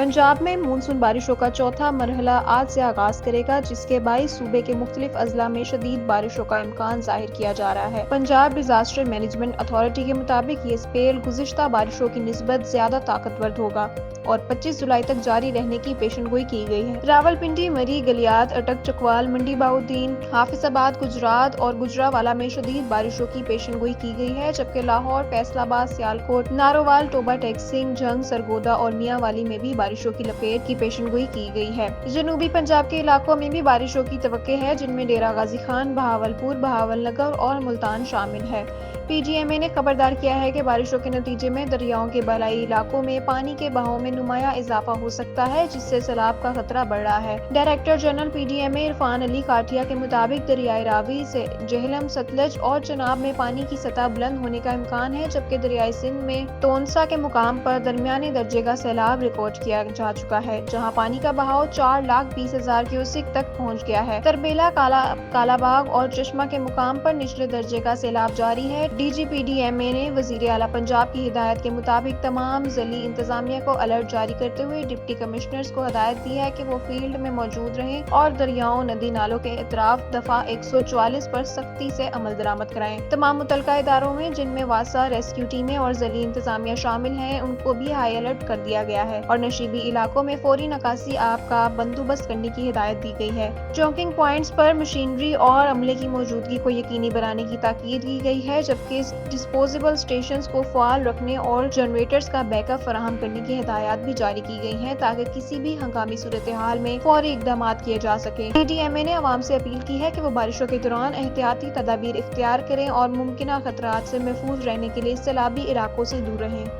पंजाब में मानसून बारिशों का चौथा मरहला आज से आगाज करेगा, जिसके बाईस सूबे के मुख्तलिफ अजला में शदीद बारिशों का इम्कान जाहिर किया जा रहा है। पंजाब डिजास्टर मैनेजमेंट अथॉरिटी के मुताबिक ये स्पेल गुज़िश्ता बारिशों की निस्बत ज्यादा ताकतवर होगा और 25 जुलाई तक जारी रहने की पेशनगोई की गई है। रावलपिंडी, मरी, गलियात, अटक, चकवाल, मंडी बाउद्दीन, हाफिजाबाद, गुजरात और गुजरावाला में शदीद बारिशों की पेशनगोई की गई है, जबकि लाहौर, फैसलाबाद, सियालकोट, नारोवाल, टोबा टेक्सिंग, जंग, सरगोदा और मियांवाली में भी बारिशों की लपेट की पेशनगोई की गई है। जनूबी पंजाब के इलाकों में भी बारिशों की तवक्के है, जिनमें डेरा गाजी खान, बहावलपुर, बहावलनगर और मुल्तान शामिल है। PGMA ने खबरदार किया है कि बारिशों के नतीजे में दरियाओं के बलाई इलाकों में पानी के बहाव में नुमाया इजाफा हो सकता है, जिससे सैलाब का खतरा बढ़ रहा है। Director general PGMA Irfan Ali Kathia के मुताबिक दरियाए रावी से जेहलम, सतलज और चनाब में पानी की सतह बुलंद होने का इम्कान है, जबकि दरियाए सिंध में तोनसा के मुकाम पर दरमियाने दर्जे का सैलाब रिकॉर्ड किया जा चुका है, जहाँ पानी का बहाव 4,20,000 क्यूसेक तक पहुँच गया है। तरबेला, कालाबाग और चश्मा के मुकाम पर निचले दर्जे का सैलाब जारी है। DGPDMA ने वजीर आला पंजाब की हिदायत के मुताबिक तमाम ज़िली इंतजामिया को अलर्ट जारी करते हुए डिप्टी कमिश्नर्स को हिदायत दी है कि वो फील्ड में मौजूद रहें और दरियाओं, नदी नालों के इतराफ दफा 144 पर सख्ती से अमल दरामद कराएं। तमाम मुतलका इदारों में, जिनमें वासा, रेस्क्यू टीमें और ज़िली इंतजामिया शामिल हैं, उनको भी हाई अलर्ट कर दिया गया है और नशीबी इलाकों में फौरी नकासी आप का बंदोबस्त करने की हिदायत दी गई है। चौकिंग पॉइंट्स पर मशीनरी और अमले की मौजूदगी को यकीनी बनाने की ताकीद की गई है, जबकि डिस्पोजेबल स्टेशंस को फाल रखने और जनरेटर्स का बैकअप फराहम करने की हिदायत भी जारी की गई हैं, ताकि किसी भी हंगामी सूरत हाल में फौरी इकदाम किए जा सके। PDMA ने अवाम से अपील की है कि वो बारिशों के दौरान एहतियाती तदाबीर इख्तियार करें और मुमकिन खतरात से महफूज रहने के लिए सैलाबी इलाकों से दूर रहें।